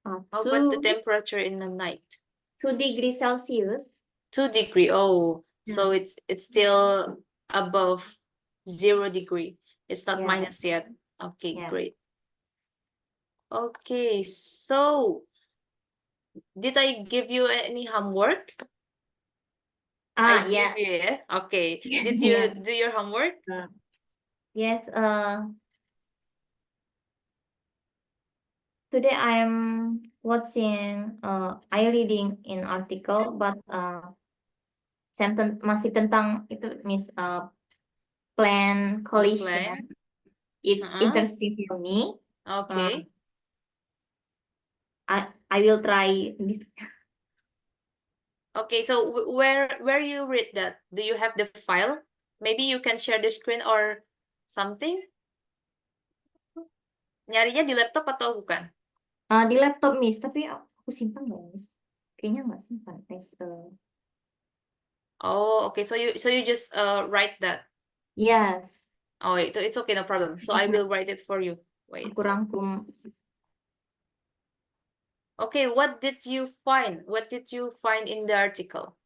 How about the Two temperature in the night? 2 degrees Celsius. 2 degree. Oh, so Yeah. it's still above 0 degree. It's not Yeah. minus yet. Okay, Yeah. great. Okay, so did I give you any homework? I Ah, give yeah. you it. Okay. Did Yeah. you do your homework? Yes. Today I'm watching. I reading in article, but sentence masih tentang itu, Miss. Plan The collision. plan? It's interesting for me. Okay. I will try this. Okay, so where you read that? Do you have the file? Maybe you can share the screen or something? Nyarinya di laptop atau bukan? Di laptop, Miss. Tapi aku simpan nggak, Miss? Kayaknya nggak simpan. Oh, okay. So you just write that. Yes. Oh, it's okay, no problem. So I will write it for you. Wait. Aku rangkum. Okay, what did you find? What did you find in the article?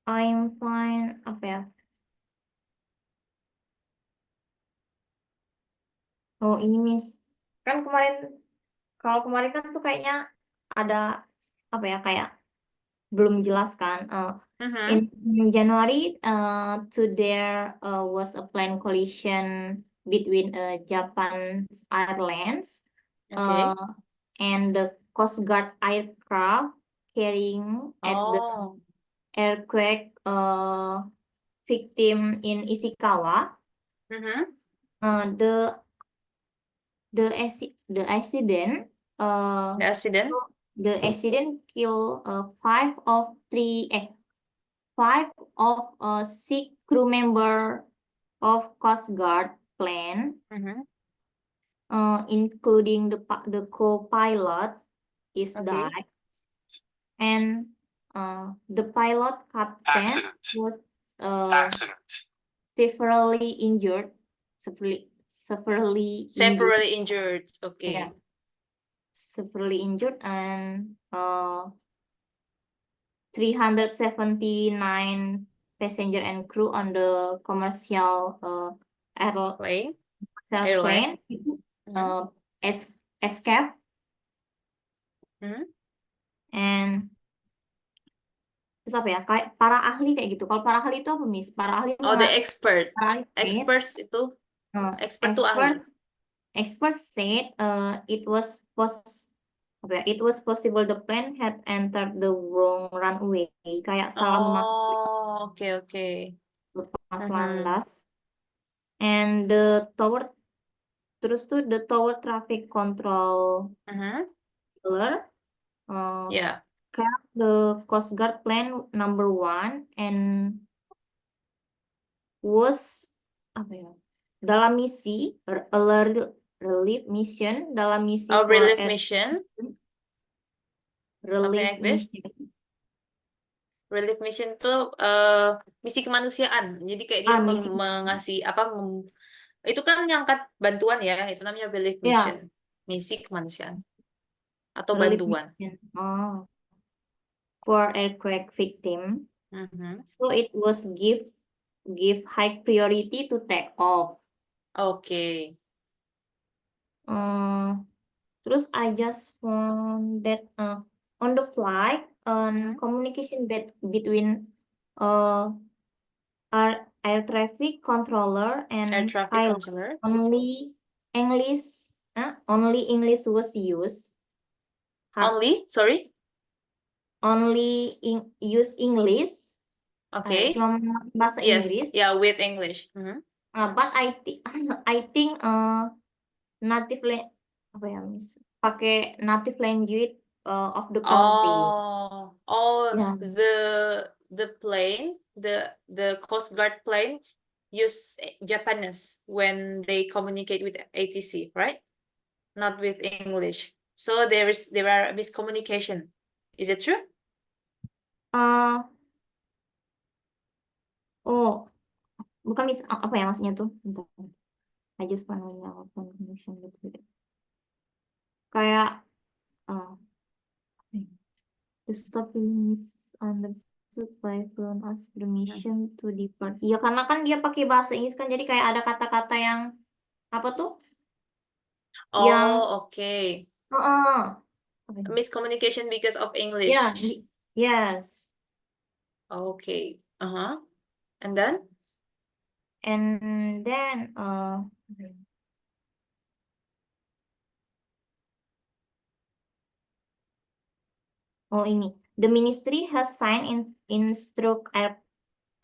I'm fine. Apa ya? Oh, ini, Miss. Kan kalau kemarin kan tuh kayaknya ada apa ya, kayak belum jelas kan. Mm-hmm. In January, there was a plane collision between Japan's Airlines Okay. and the Coast Guard aircraft carrying at the Oh. earthquake victim in Ishikawa. Mm-hmm. The the accident The accident? the accident killed five of six crew member of Coast Guard plane, Mm-hmm. including the co-pilot is Okay. died, and the pilot captain was severely injured. Severely injured. Severely injured. Okay. Yeah. Severely injured, and 379 passenger and crew on the commercial Plane? airplane Mm-hmm. escape. Mm-hmm. And terus apa ya, kayak para ahli kayak gitu. Kalau para ahli itu apa, Miss? Para ahli Oh, the expert. para ahli said, Experts itu. Expert tuh ahli. experts said it was possible the plane had entered the wrong runway, kayak salah masuk Oh, okay. pas Mm-hmm. landas. And the tower traffic control Mm-hmm. Yeah. kept the Coast Guard plane number 1 and was apa ya, dalam misi relief mission, dalam misi Oh, for relief mission. Something relief like this. mission. Relief mission tuh misi kemanusiaan. Jadi kayak dia Misi. mengasih apa itu kan ngangkat bantuan ya, itu namanya relief Ya, mission. Misi kemanusiaan atau relief bantuan. mission. For earthquake victim. Mhm. So it was give high priority to take off. Oke. Terus I just found that on the flight, Mhm. communication between our air traffic controller Air and traffic pilot, controller. only English was used. Only, sorry. Use English. Okay. Cuma bahasa Yes. Inggris. Yeah, with English. Mhm. But I think native apa ya, Miss? Pakai native language of the country. Yeah. The plane, the Coast Guard plane use Japanese when they communicate with ATC, right? Not with English. So there are miscommunication. Is it true? Oh, bukan, Miss. Apa ya maksudnya tuh? Bentar. I just want to know open connection between kayak the stop being misunderstood by phone as permission to depart. Iya karena kan dia pakai bahasa Inggris kan jadi kayak ada kata-kata yang apa tuh? Yang Oh, okay. apa ya? Miscommunication because of English. Yeah, yes. Okay. And then? And then ini the ministry has signed instruct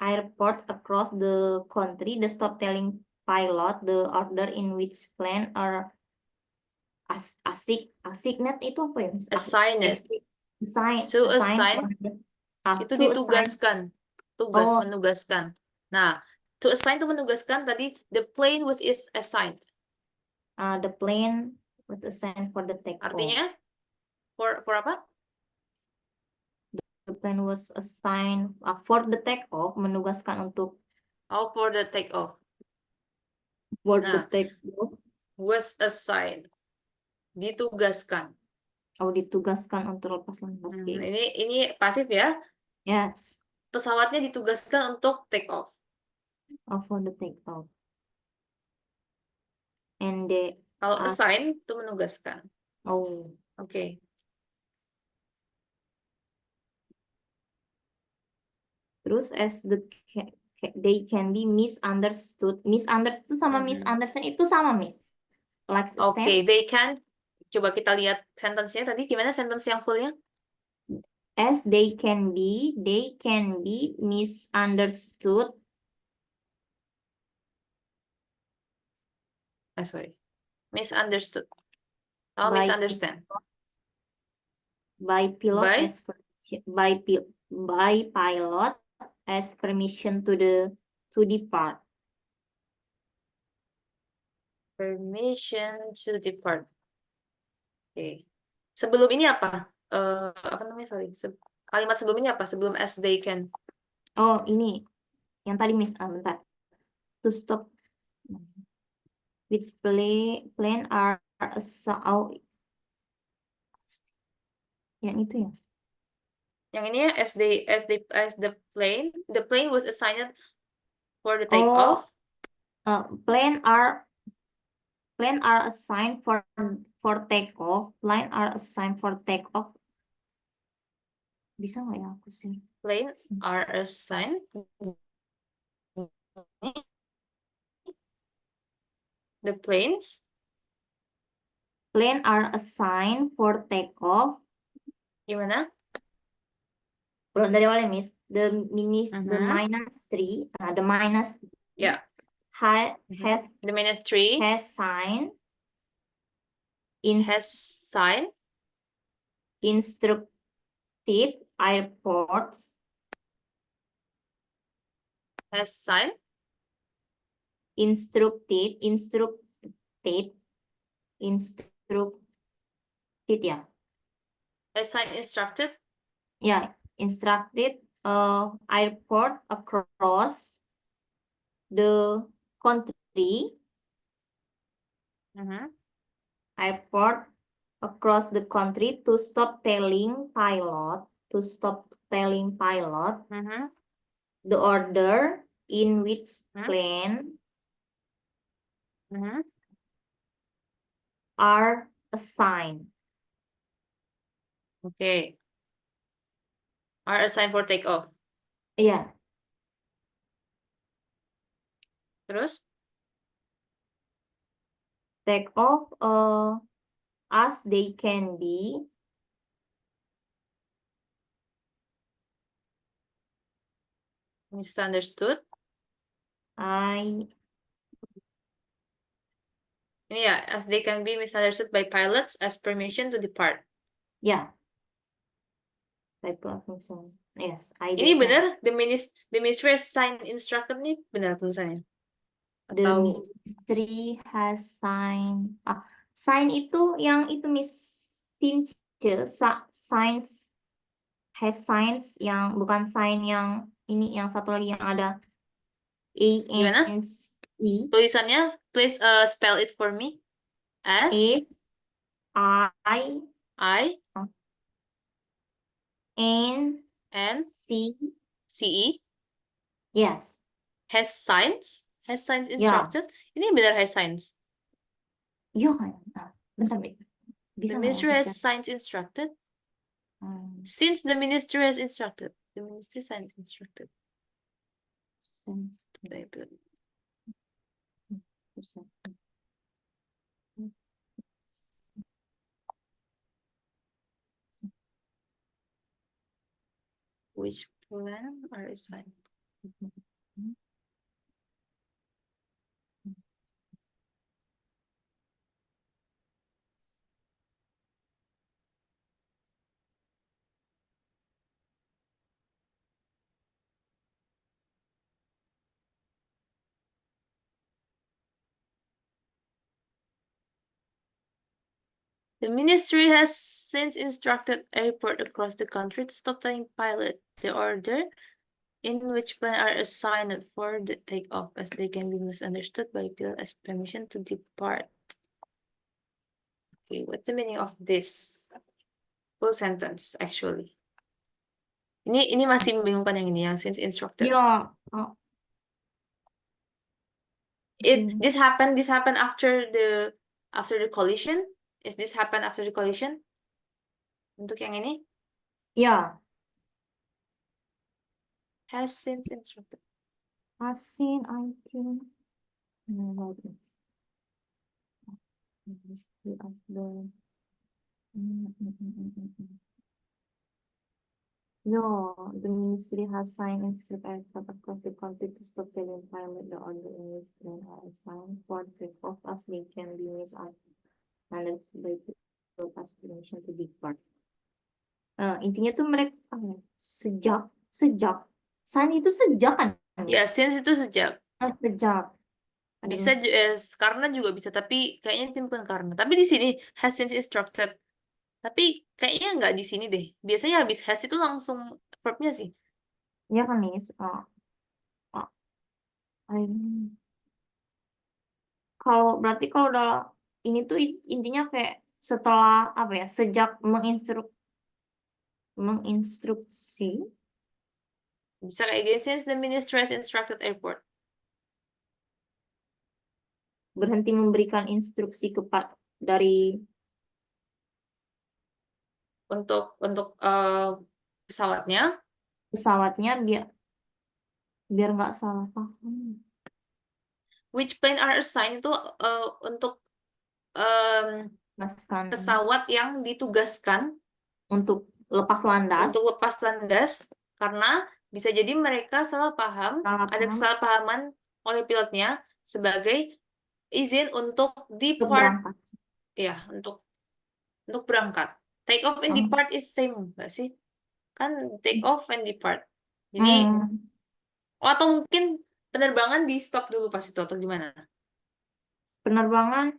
airport across the country the stop telling pilot the order in which plane are assigned itu apa ya? Miss? Assign it. To assign, itu to assign. ditugaskan. Tugas, Oh, menugaskan. Nah, to assign itu menugaskan, tadi the plane is assigned. the plane was assigned for the takeoff. Artinya, for apa? The plane was assigned for the takeoff, menugaskan untuk Oh, for the takeoff. for the Nah. takeoff. Was assigned. Ditugaskan. Oh, ditugaskan untuk lepas landas. Ini pasif ya. Yes. Pesawatnya ditugaskan untuk take off. Oh, for the takeoff. And the Kalau assign itu menugaskan. oh, Oke. terus as they can be misunderstood. Misunderstood sama misunderstand itu sama, Miss. Like the Oke, same. they can. Coba kita lihat sentence-nya tadi. Gimana sentence yang full-nya? As they can be misunderstood Sorry. Misunderstood. Oh, by misunderstand. by pilot By? as by pilot as permission to depart. Permission to depart. Oke. Sebelum ini apa? Apa namanya? Sorry. Kalimat sebelum ini apa? Sebelum as they can. Oh, ini yang tadi Miss, bentar. To stop which plane are yang itu ya. Yang ini ya, as the plane was assigned for the takeoff. Plane are assigned for takeoff. Plane are assigned for takeoff. Bisa nggak ya aku sih? Plane are assigned. The planes. Plane are assigned for takeoff. Gimana? Belum dari awalnya, Miss. The -3. The minus. Yeah. Has The ministry has signed instructed airports. Has signed. Instructed ya. Assign instructed. Yeah, instructed airport across the country. Airport across the country to stop telling pilot the order in which plane are assigned. Okay. Are assigned for takeoff. Iya. Terus? Takeoff as they can be Misunderstood. Ini ya, as they can be misunderstood by pilots as permission to depart. Ya. By pilot, yes. Ini benar, the ministry has signed instructed nih, benar tulisannya? The Atau ministry has signed. Sign itu yang itu Miss signs has signs yang bukan sign yang ini yang satu lagi yang ada gimana? I Tulisannya, please spell it for me. S F I I N N C C E. yes Has science? Has science ya instructed? Ini benar has science. iya kan bentar Bek. Bisa The nggak ya ministry aku has share? science instructed. Hmm, Since the ministry has instructed. The ministry science instructed. sense- Which plan are assigned? The ministry has since instructed airport across the country to stop taking pilot. The order in which plan are assigned for the takeoff as they can be misunderstood by pilot as permission to depart. Okay, what's the meaning of this full sentence actually? Ini masih membingungkan yang ini yang since instructed. ya oh, This happened after the collision? Is this happen after the collision? Untuk yang ini ya has since instructed. asin I think no, Ministry of the No, the ministry has signed instruct aircraft across the country to stop taking pilot the order in which plane are assigned for takeoff as they can be misunderstood by people as permission to depart. Intinya tuh mereka sejak sign itu sejak kan? Ya, since itu sejak. Sejak. Ada Bisa karena juga bisa, tapi kayaknya itu bukan karena. Tapi di sini has since instructed. Tapi kayaknya nggak di sini deh. Biasanya habis has itu langsung verbnya sih. ya kan nih. Oh, I- kalau berarti kalau dalam ini tuh intinya kayak setelah apa ya sejak menginstruksi Bisa kayak gini, since the ministry has instructed airport. berhenti memberikan instruksi kepada dari Untuk pesawatnya. pesawatnya biar nggak salah paham. Which plane are assigned itu untuk Jelaskan pesawat yang ditugaskan untuk lepas landas. untuk lepas landas karena bisa jadi mereka salah paham, Salah ada paham. kesalahpahaman oleh pilotnya sebagai izin untuk Untuk depart, berangkat. ya untuk berangkat. Take off and depart is same nggak sih? Kan take off and depart. Jadi atau mungkin penerbangan di stop dulu pas itu atau gimana? Penerbangan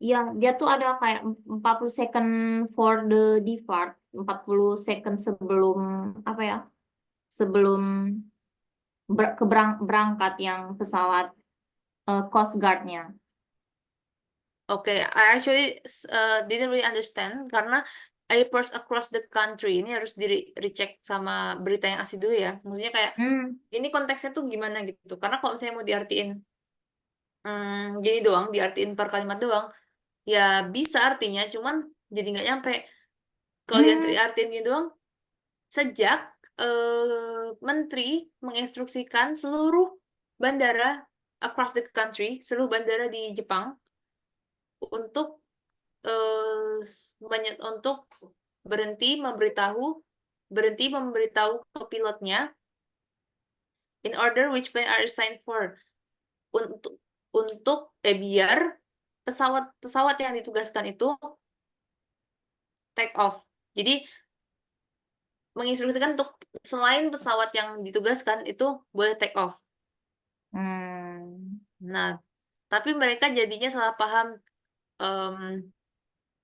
ya dia tuh ada kayak 40 second for the depart, 40 second sebelum apa ya? Sebelum berangkat yang pesawat Coast Guard-nya. Oke, I actually didn't really understand karena airports across the country ini harus di recheck sama berita yang asli dulu ya. Maksudnya kayak ini konteksnya tuh gimana gitu. Karena kalau misalnya mau diartiin gini doang, diartiin per kalimat doang, ya bisa artinya, cuman jadi nggak nyampe. Kalau diartiin gini doang, sejak menteri menginstruksikan seluruh bandara across the country, seluruh bandara di Jepang untuk untuk berhenti memberitahu ke pilotnya in order which plane are assigned for untuk biar pesawat yang ditugaskan itu take off. Jadi menginstruksikan untuk selain pesawat yang ditugaskan itu boleh take off. Nah, tapi mereka jadinya salah paham,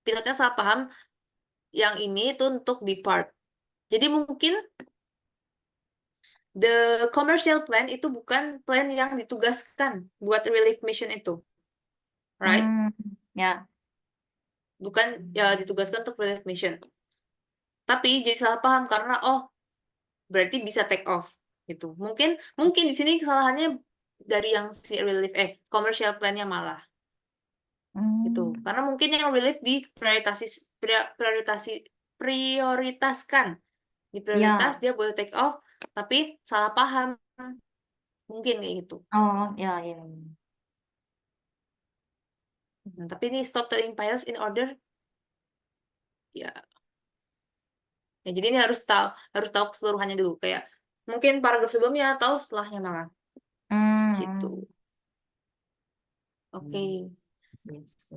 pilotnya salah paham yang ini itu untuk depart. Jadi mungkin The commercial plane itu bukan plane yang ditugaskan buat relief mission itu, right? Ya. Bukan ya ditugaskan untuk relief mission. Tapi jadi salah paham karena berarti bisa take off gitu. Mungkin di sini kesalahannya dari yang si relief commercial plan-nya malah gitu. Karena mungkin yang relief prioritaskan. Di prioritas dia boleh take off, tapi salah paham. Mungkin kayak gitu. Oh, ya, ya. Tapi ini stop telling pilots in order ya. Ya, jadi ini harus tahu keseluruhannya dulu kayak mungkin paragraf sebelumnya atau setelahnya malah gitu. Oke. Yes.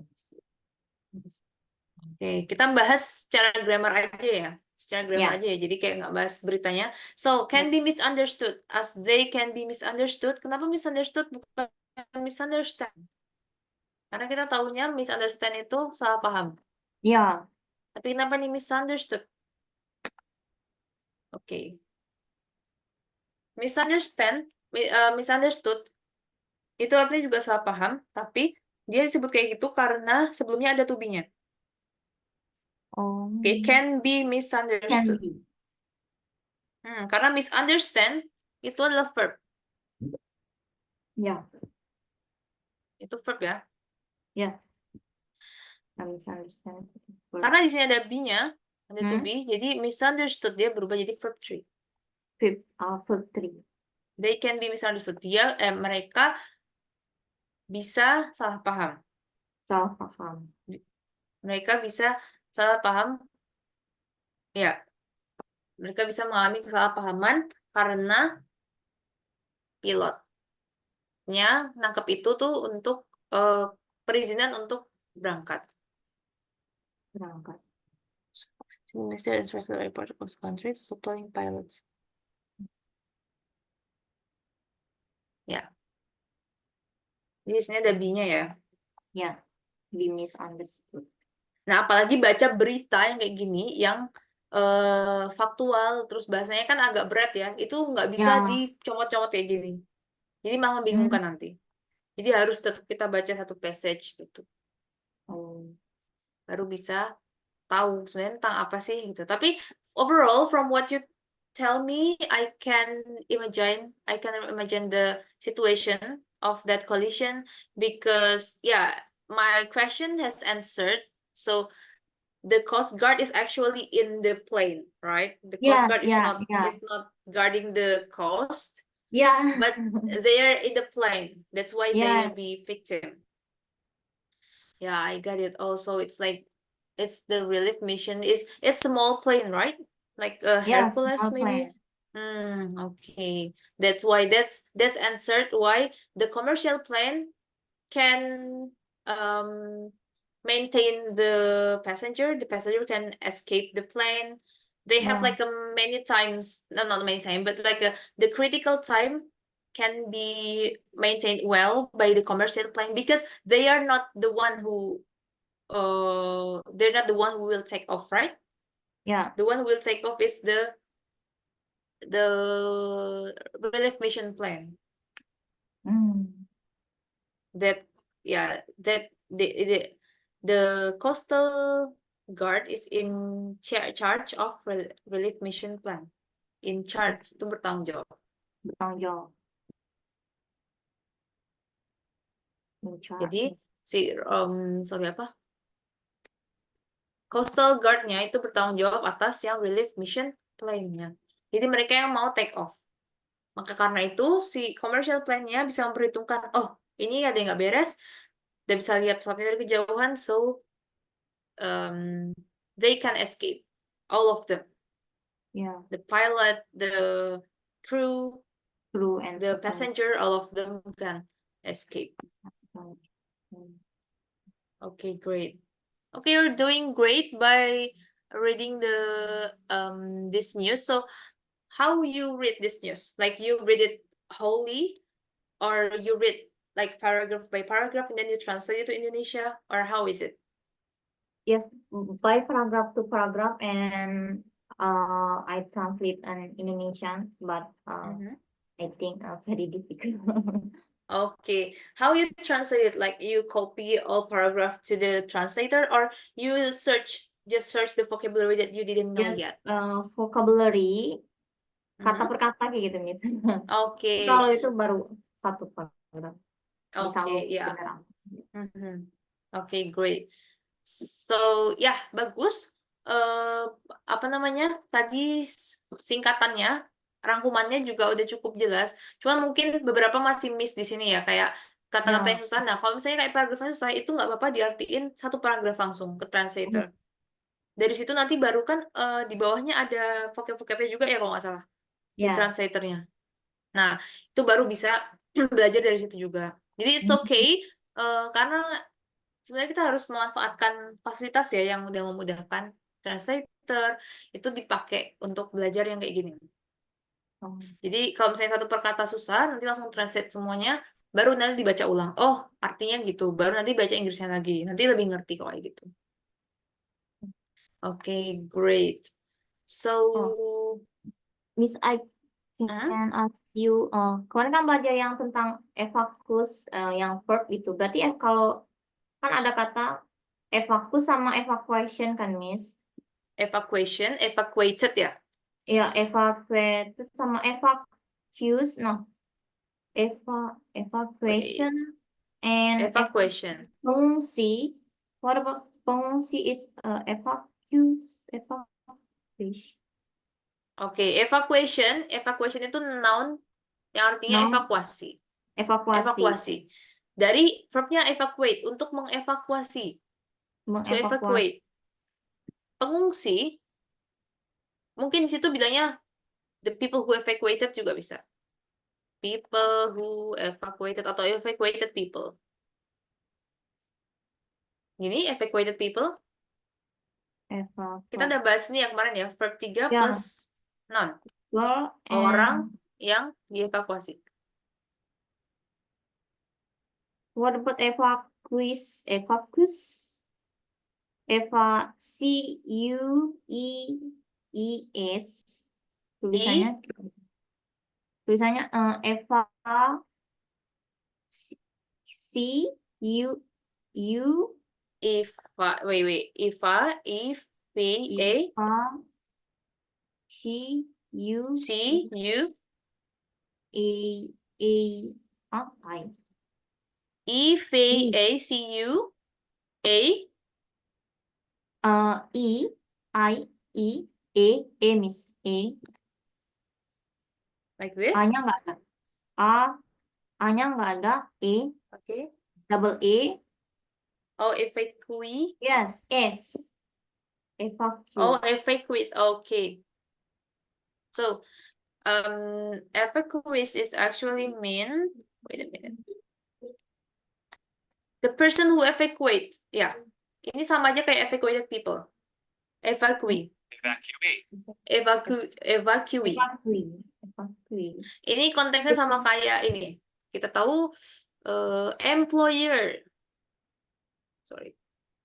Oke, kita bahas secara grammar aja ya. Secara grammar Ya. aja ya. Jadi kayak nggak bahas beritanya. So, can be misunderstood as they can be misunderstood. Kenapa misunderstood bukan misunderstand? Karena kita tahunya misunderstand itu salah paham. Ya. Tapi kenapa nih misunderstood? Oke. Misunderstood itu artinya juga salah paham, tapi dia disebut kayak gitu karena sebelumnya ada to be-nya. Oh. Oke, can be Can misunderstood. be. Karena misunderstand itu adalah verb. Ya. Itu verb ya. Ya. Misunderstand. Karena di sini ada be-nya, ada to be, jadi misunderstood dia berubah jadi verb 3. Verb 3. They can be misunderstood. Mereka bisa salah paham. Salah paham. Mereka bisa salah paham. Ya. Mereka bisa mengalami kesalahpahaman karena pilotnya nangkep itu tuh untuk perizinan untuk berangkat. Mr. Instructor Airport across country to supplying pilots. Ya. Jadi di sini ada be-nya ya. Ya. Be misunderstood. Nah, apalagi baca berita yang kayak gini, yang faktual, terus bahasanya kan agak berat ya. Itu nggak bisa dicomot-comot kayak gini. Jadi malah membingungkan nanti. Jadi harus tetap kita baca satu passage gitu. Baru bisa tahu sebenarnya tentang apa sih gitu. Tapi overall from what you tell me, I can imagine the situation of that collision because my question has answered. So the Coast Guard is actually in the plane, right? The Coast Guard is not guarding the coast, but they are in the plane. That's why they are the victim. Yeah, I got it. Also, it's like it's the relief mission. It's small plane, right? Like a Hercules, maybe. Okay. That's why that's answered why the commercial plane can maintain the passenger. The passenger can escape the plane. They have like many times, no, not many time, but like the critical time can be maintained well by the commercial plane because they are not the one who they're not the one who will take off, right? Yeah. The one who will take off is the relief mission plane. That the coastal guard is in charge of relief mission plan. In charge itu bertanggung jawab. Jadi si coastal guard-nya itu bertanggung jawab atas yang relief mission plane-nya. Jadi mereka yang mau take off. Maka karena itu si commercial plane-nya bisa memperhitungkan, ini ada yang nggak beres, dan bisa lihat pesawatnya dari kejauhan, so they can escape, all of them. Yeah. The pilot, the crew, and the passenger, all of them can escape. Okay, great. Okay, you're doing great by reading this news. So how you read this news? Like you read it wholly, or you read like paragraph by paragraph and then you translate it to Indonesia, or how is it? Yes, by paragraph to paragraph, and I translate an Indonesian, but Mhm. I think very difficult. Okay, how you translate it? Like you copy all paragraph to the translator, or you just search the vocabulary that you didn't know Just yet? vocabulary kata Mhm. per kata kayak gitu Miss. Okay, Kalau itu baru satu paragraf bisa okay, lu yeah. beneran. Mhm. Okay, great. So, ya, bagus. Eh, apa namanya? Tadi singkatannya, rangkumannya juga udah cukup jelas. Cuma mungkin beberapa masih miss di sini ya, kayak kata-kata Ya, yang susah. Nah, kalau misalnya kayak paragrafnya susah, itu nggak apa-apa diartiin satu paragraf langsung ke translator. Dari situ nanti baru kan di bawahnya ada vocab-vocabnya juga ya kalau nggak salah di ya. translatornya. Nah, itu baru bisa belajar dari situ juga. Jadi it's okay karena sebenarnya kita harus memanfaatkan fasilitas ya yang udah memudahkan translator itu dipakai untuk belajar yang kayak gini. Jadi kalau misalnya satu perkata susah, nanti langsung translate semuanya, baru nanti dibaca ulang. Oh, artinya gitu. Baru nanti baca Inggrisnya lagi. Nanti lebih ngerti kok kayak gitu. Oke, great. Oh, So, Miss, I hmm, can ask you, kemarin kan belajar yang tentang evacuous, yang verb itu. Berarti kalau kan ada kata evacuous sama evacuation kan, Miss? evacuation, evacuated ya. Ya, evacuated sama evacuous, no, evacuation Wait, and evacuation. pengungsi. What about pengungsi is evacuation. Oke, evacuation, evacuation itu noun yang artinya No, evakuasi. evakuasi, Evakuasi. Dari verbnya evacuate, untuk mengevakuasi. To mengevakuasi. evacuate. Pengungsi, mungkin di situ bilangnya the people who evacuated juga bisa. People who evacuated atau evacuated people. Gini, evacuated people. Kita Evakuasi. udah bahas ini yang kemarin ya, verb 3 plus Ya, noun. well, Orang and yang dievakuasi. what about evacuees? Evacuees. C-U-E-E-S. Tulisannya, I, tulisannya Eva C-U-U if, a, Eva C-U C, U, A apa ya? if, I a, C, U, A, I I I E Miss like this. A-nya nggak ada. A-nya nggak ada. Okay. Double E. Oh, evacuee. Yes, S. Oh, Evacuous. evacuees. Okay. So, evacuees is actually mean, wait a minute. The person who evacuate. Ya. Ini sama aja kayak evacuated people. Evacuee. Evacuee. Evacuee. Evacuee. Ini konteksnya sama kayak ini. Kita tahu employer. Sorry.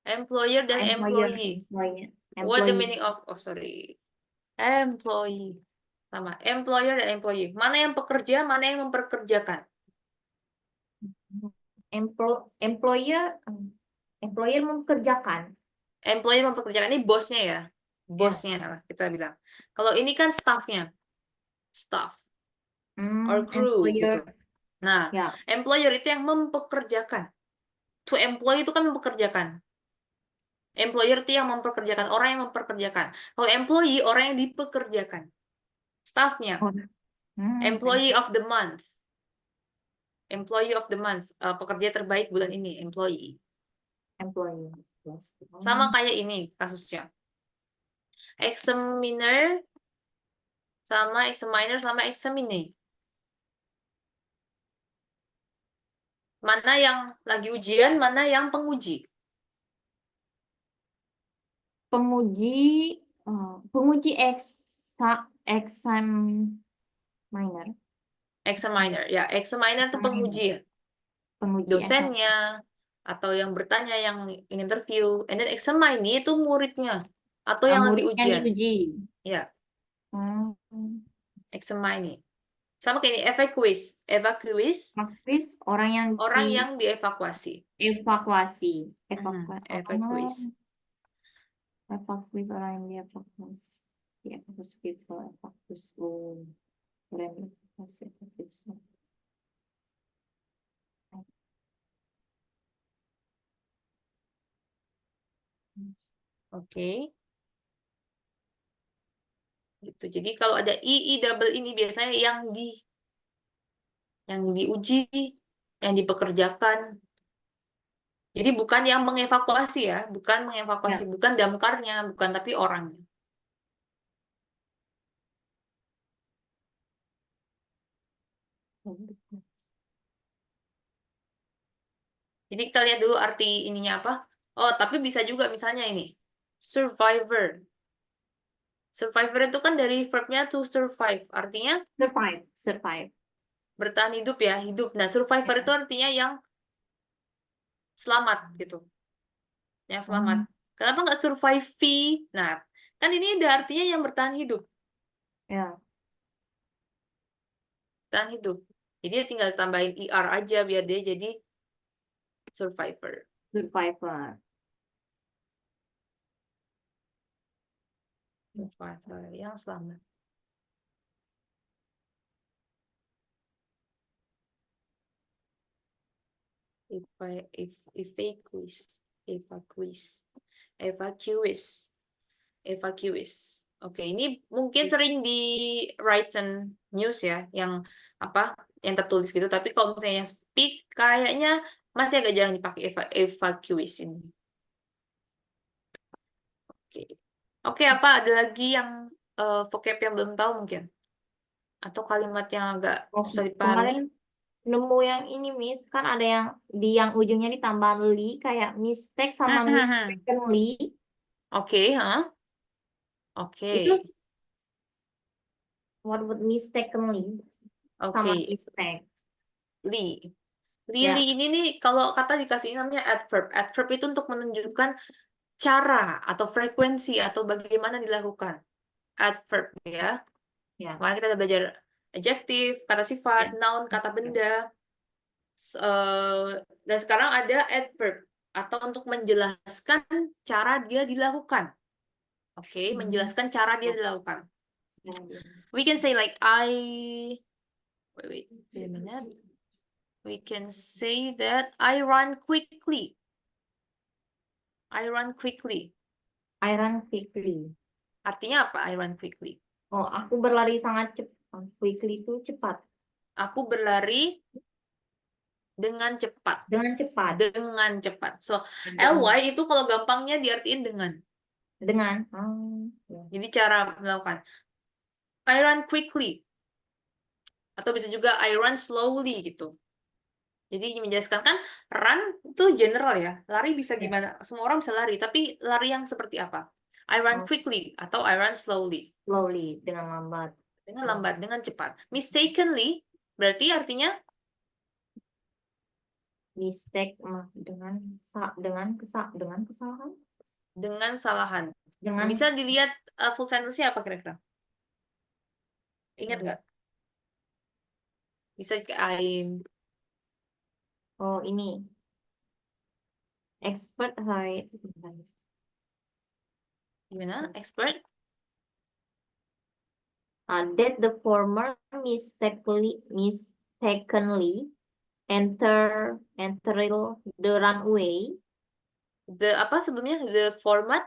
Employer dan employee. Employer. What the Employee. meaning of, oh sorry. Employee. Sama. Employer dan employee. Mana yang pekerja, mana yang memperkerjakan. Employer. Employer mempekerjakan. Employer mempekerjakan. Ini bosnya ya. Ya. Bosnya lah kita bilang. Kalau ini kan staffnya. Staff. Or crew gitu. Employer. Nah, Ya. employer itu yang mempekerjakan. To employ itu kan mempekerjakan. Employer itu yang mempekerjakan, orang yang mempekerjakan. Kalau employee, orang yang dipekerjakan. Staffnya. Oh. Employee of the month. Employee of the month. Pekerja terbaik bulan ini. Employee. Employee. Yes. Sama kayak ini kasusnya. Examiner sama examiner sama examine. Mana yang lagi ujian, mana yang penguji. Penguji. Penguji examiner. Examiner, ya. Examiner itu penguji ya. Penguji Dosennya, atau yang bertanya, yang interview. And then examine itu muridnya. Atau yang lagi murid yang ujian. diuji. Ya, Hmm. examine. Sama kayak ini, evacuate. Evacuate, Aktif orang yang orang yang dievakuasi. dievakuasi. Evacuate. Evakuasi orang yang dievakuasi. Evakuasi people, evakuasi orang yang dievakuasi, evakuasi. Oke. Gitu. Jadi kalau ada i double ini biasanya yang diuji, yang dipekerjakan. Jadi bukan yang mengevakuasi ya, bukan mengevakuasi, Ya. bukan damkarnya, bukan tapi orangnya. Jadi kita lihat dulu arti ininya apa. Oh, tapi bisa juga misalnya ini. Survivor. Survivor itu kan dari verbnya to survive. Artinya Survive. bertahan hidup ya, hidup. Nah, survivor Ya. itu artinya yang selamat gitu. Yang selamat. Hmm. Kenapa nggak survive? Nah, kan ini ada artinya yang bertahan hidup. Ya. Bertahan hidup. Jadi tinggal tambahin er aja biar dia jadi survivor. Survivor. Survivor yang selamat. Evacuate. Evacuate. Evacuate. Evacuees. Oke, ini mungkin sering di written news ya, yang apa, yang tertulis gitu. Tapi kalau misalnya yang speak, kayaknya masih agak jarang dipakai evacuees ini. Oke, oke, apa ada lagi yang vocab yang belum tahu mungkin? Atau kalimat yang agak Oh, susah dipahami? kemarin nemu yang ini, Miss. Kan ada yang yang ujungnya ditambah li, kayak mistake sama mistakenly. Oke, ha? Oke, Itu what would mistakenly sama oke. mistake. Li. Lili Ya. ini nih kalau kata dikasih namanya adverb. Adverb itu untuk menunjukkan cara atau frekuensi atau bagaimana dilakukan. Adverb ya. Ya. Kemarin kita udah belajar adjektif, kata sifat, Ya. noun, kata benda. Dan sekarang ada adverb atau untuk menjelaskan cara dia dilakukan. Oke, Hmm. menjelaskan cara dia Ya. dilakukan. Ya. We can say like wait a minute. We can say that I run quickly. I run quickly. Iron quickly. Artinya apa? I run quickly. Oh, aku berlari sangat cepat. Quickly itu cepat. Aku berlari dengan cepat. Dengan cepat. Dengan cepat. So, Dengan. ly itu kalau gampangnya diartiin dengan. Dengan. Oh, ya. Jadi cara melakukan. I run quickly. Atau bisa juga I run slowly gitu. Jadi menjelaskan kan run itu general ya. Lari bisa Ya. gimana? Semua orang bisa lari. Tapi lari yang seperti apa? I run Oh, quickly atau I run slowly. slowly, dengan lambat. Dengan lambat, dengan cepat. Mistakenly berarti artinya Mistake dengan kesalahan. dengan salahan. Dengan Bisa dilihat full sentence-nya apa kira-kira? Ingat nggak? Bisa I'm oh ini expert high gimana? Expert? that the former mistakenly entered the runway. The apa sebelumnya? The format?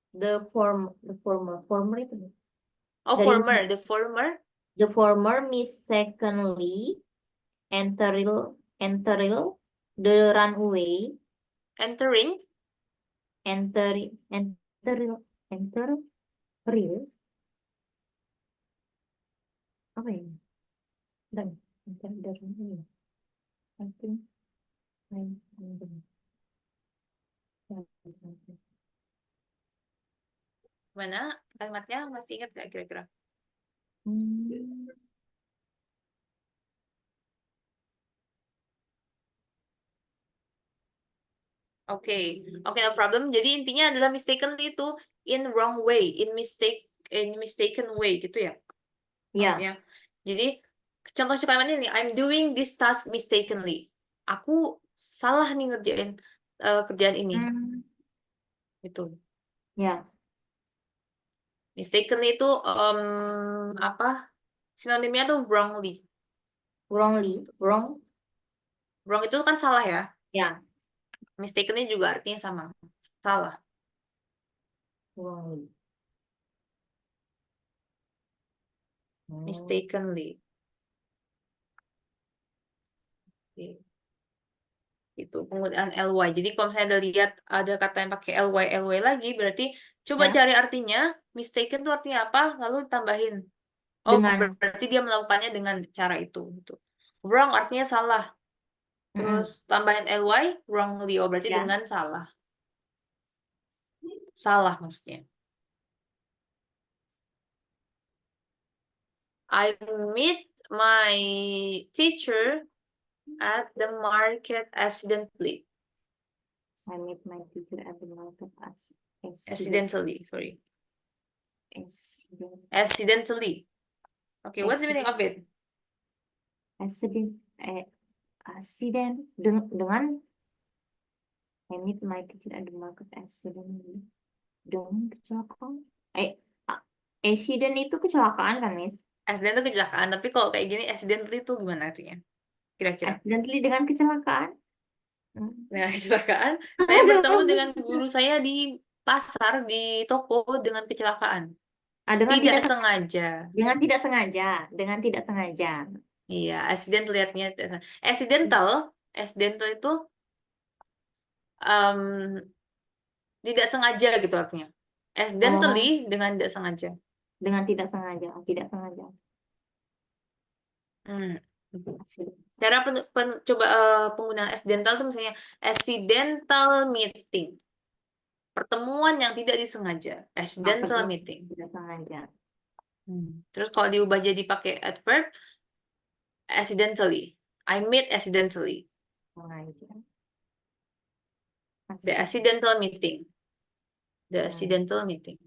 The former itu Oh, dari former. The former the former mistakenly entered the runway. entering Enter real apa ya? Dan enter the runway. I think mana? Kalimatnya masih ingat nggak kira-kira? Hmm. Oke, oke, no problem. Jadi intinya adalah mistakenly itu in wrong way, in mistake in mistaken way gitu ya Ya. maksudnya. Jadi contoh kalimat ini, I'm doing this task mistakenly. Aku salah nih ngerjain kerjaan ini. Hmm, Gitu. ya. Mistakenly itu apa? Sinonimnya tuh wrongly. Wrongly. Wrong. Wrong itu kan salah ya. Ya. Mistakenly juga artinya sama. Salah. Wrongly. Oh. Mistakenly. Oke. Itu penggunaan ly. Jadi kalau misalnya ada lihat ada kata yang pakai ly lagi, berarti coba Ya. cari artinya. Mistaken itu artinya apa? Lalu tambahin. Oh, Dengan. berarti dia melakukannya dengan cara itu. Gitu. Wrong artinya salah. Terus Mm-mm. tambahin ly, wrongly. Oh, berarti Ya. dengan salah. Salah maksudnya. I meet my teacher at the market accidentally. I meet my teacher at the market as Accidentally, sorry. accident. Accidentally. Okay, what's the meaning of it? Accident. Accident dengan I meet my teacher at the market accident dengan kecelakaan. Accident itu kecelakaan kan, Miss? Accident itu kecelakaan, tapi kalau kayak gini accidentally itu gimana artinya? Kira-kira. Accidentally dengan kecelakaan. Dengan kecelakaan, saya bertemu dengan guru saya di pasar, di toko dengan kecelakaan. Dengan Tidak sengaja. dengan tidak sengaja, dengan tidak sengaja. Iya, accident lihatnya accidental, accidental itu em, tidak sengaja gitu artinya. Accidentally dengan tidak sengaja. Dengan tidak sengaja, tidak sengaja. Hmm. Accident. Cara coba penggunaan accidental itu misalnya accidental meeting. Pertemuan yang tidak disengaja. Accidental meeting. Tidak sengaja. Terus kalau diubah jadi pakai adverb, accidentally. I meet accidentally. Sengaja. The accidental meeting. The accidental meeting.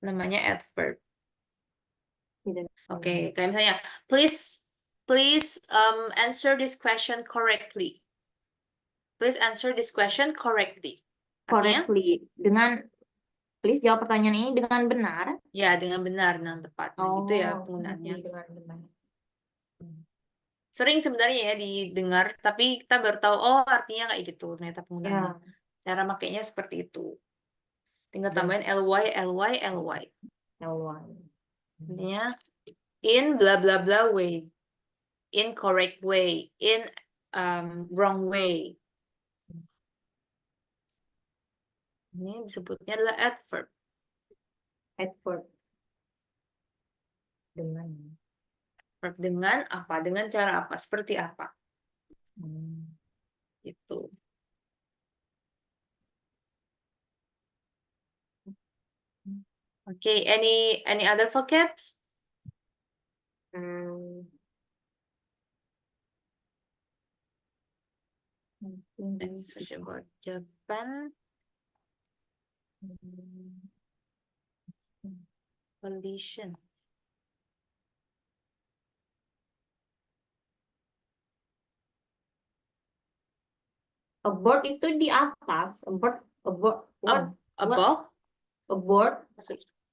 Namanya adverb. Oke, kayak misalnya, please answer this question correctly. Please answer this question correctly. Artinya? Correctly. Please jawab pertanyaan ini dengan benar. Ya, dengan benar, dengan tepat. Nah, gitu ya penggunaannya. Dengan benar. Sering sebenarnya ya didengar, tapi kita baru tahu, oh artinya kayak gitu ternyata penggunaannya. Cara makainya seperti itu. Tinggal tambahin ly. Intinya, in bla bla bla way. Incorrect way. In wrong way. Ini disebutnya adalah adverb. Adverb. Dengan. Verb dengan apa? Dengan cara apa? Seperti apa? Gitu. Okay, any other vocabs? Let's search about Japan. Collision. Aboard itu di atas. Aboard. What? Above? Aboard.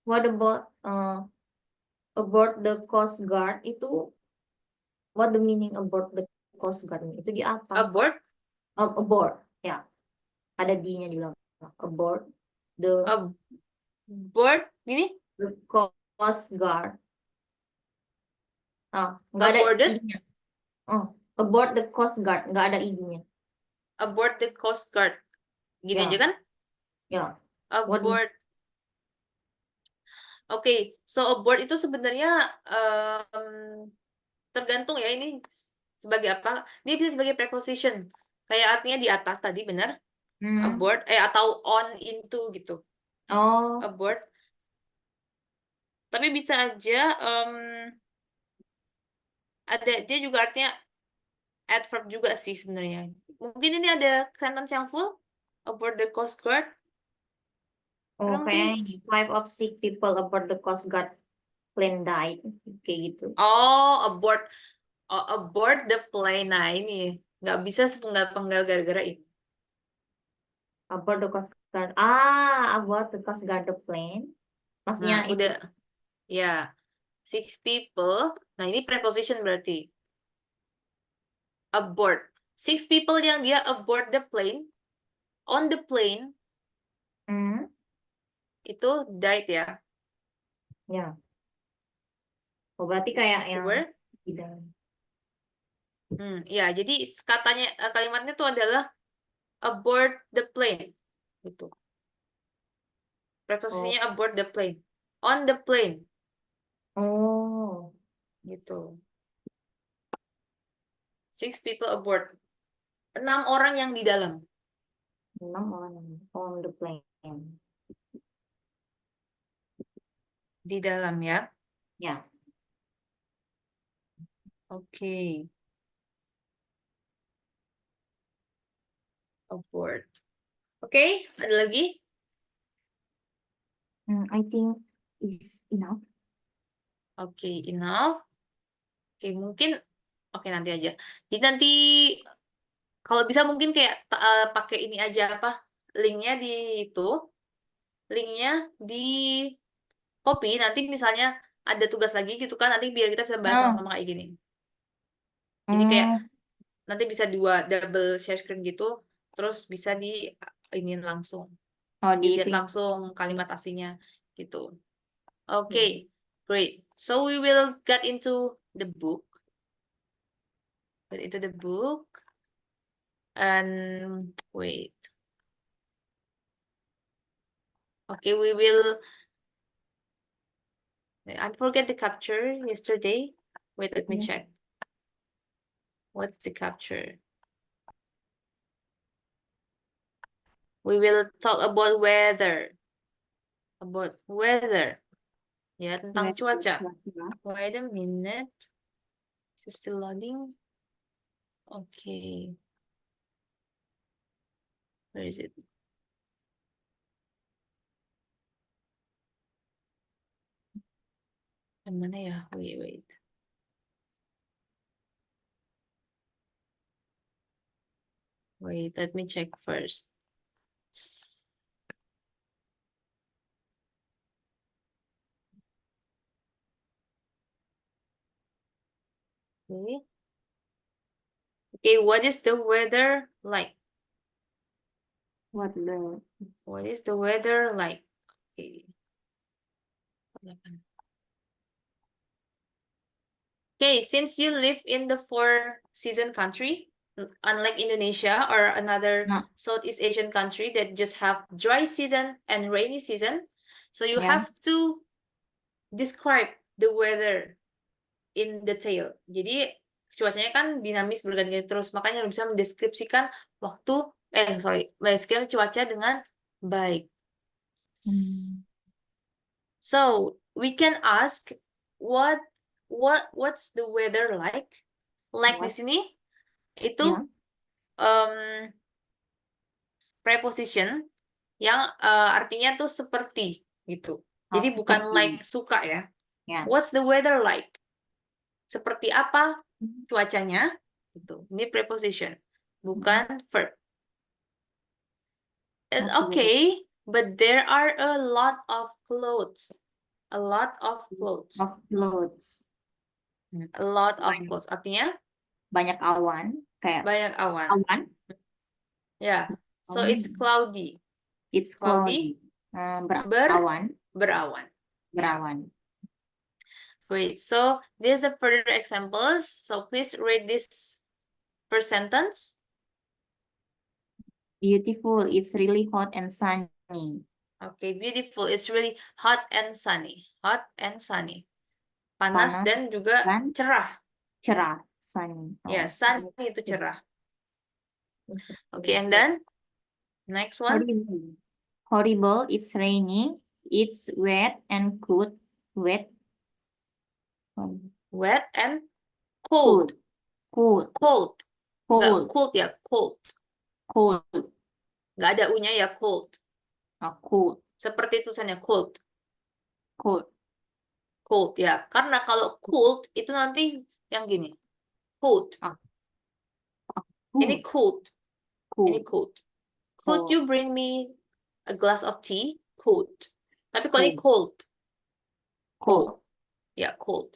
What about aboard the Coast Guard itu? What the meaning aboard the Coast Guard? Itu di atas. Aboard? Aboard, ya. Ada D-nya di belakang. Aboard the Aboard gini? The Coast Guard. Nggak ada I-nya. Aboard the Coast Guard, nggak ada I-nya. Aboard the Coast Guard. Gini Ya. aja kan? Ya. Aboard. Oke, so aboard itu sebenarnya tergantung ya ini sebagai apa? Dia bisa sebagai preposition. Kayak artinya di atas tadi, benar? Aboard, atau on, into gitu. Aboard. Tapi bisa aja ada dia juga artinya adverb juga sih sebenarnya. Mungkin ini ada sentence yang full? aboard the Coast Guard? Oh, Mungkin, kayaknya ini 5 of 6 people aboard the Coast Guard plane died. Kayak gitu. aboard the plane. Nah, ini nggak bisa sepenggal-penggal gara-gara ini. Aboard the Coast Guard. Aboard the Coast Guard the plane. Maksudnya Nah, itu. udah, ya, 6 people. Nah, ini preposition berarti. Aboard. 6 people yang dia aboard the plane, on the plane, Hmm, itu died ya. ya. Oh, berarti kayak yang Were? di dalam. Ya, jadi katanya kalimatnya itu adalah aboard the plane. Gitu. Oh, Preposisinya aboard the plane. On the plane. oh, Gitu. 6 people aboard. 6 orang yang di dalam. 6 orang on the plane. Di dalam ya. Ya. Oke. Aboard. Oke, ada lagi? I think is enough. Oke, enough. Oke, mungkin oke nanti aja. Jadi nanti kalau bisa mungkin kayak pakai ini aja apa? Linknya di itu. Linknya di copy. Nanti misalnya ada tugas lagi gitu kan. Nanti biar kita bisa bahas Oh. sama-sama kayak gini. Jadi kayak nanti bisa double share screen gitu. Terus bisa di ini langsung. Oh, di Dilihat itu. langsung kalimat aslinya gitu. Okay, great. So we will get into the book. Get into the book. And wait. Okay, we will. I forget the capture yesterday. Wait, let me Yeah. check. What's the capture? We will talk about weather. About weather. Ya, tentang cuaca. Wait a minute. Is it still loading? Okay. Where is it? Yang mana ya? Wait. Wait, let me check first. Okay. Okay, what is the weather like? What What is the weather like? Okay. Okay, since you live in the four-season country, unlike Indonesia or another No. Southeast Asian country that just have dry season and rainy season, so you Yeah. have to describe the weather in detail. Jadi cuacanya kan dinamis berganti-ganti terus, makanya harus bisa mendeskripsikan mendeskripsikan cuaca dengan baik. So we can ask what's the weather like? Like di sini itu preposition yang artinya tuh seperti gitu. Jadi bukan seperti. like suka ya. Yeah. What's the weather like? Seperti apa cuacanya? Gitu. Ini preposition, bukan verb. It's okay, but there are a lot of clothes. A lot of clothes. Of clothes. A lot of clothes. Artinya banyak awan. Kayak banyak awan. awan. Yeah. So it's cloudy. It's cloudy. Berawan. Berawan. Great. So this is the further examples. So please read this first sentence. Beautiful. It's really hot and sunny. Okay, beautiful. It's really hot and sunny. Hot and sunny. Panas dan juga cerah. Cerah. Sunny. Ya, sunny itu cerah. Okay, and then next one. Horrible. It's raining. It's wet and cold. Wet. Wet and cold. Cold. Cold. Cold. Nggak cold ya, cold. Cold. Nggak ada u-nya ya cold. Cold. Seperti tulisannya cold. Cold. Cold ya. Karena kalau cold itu nanti yang gini. Cold. Ini Cold. cold. Ini Cold. cold. Could Cold. you bring me a glass of tea? Cold. Tapi kalau ini Cold. cold. Cold. Ya, cold.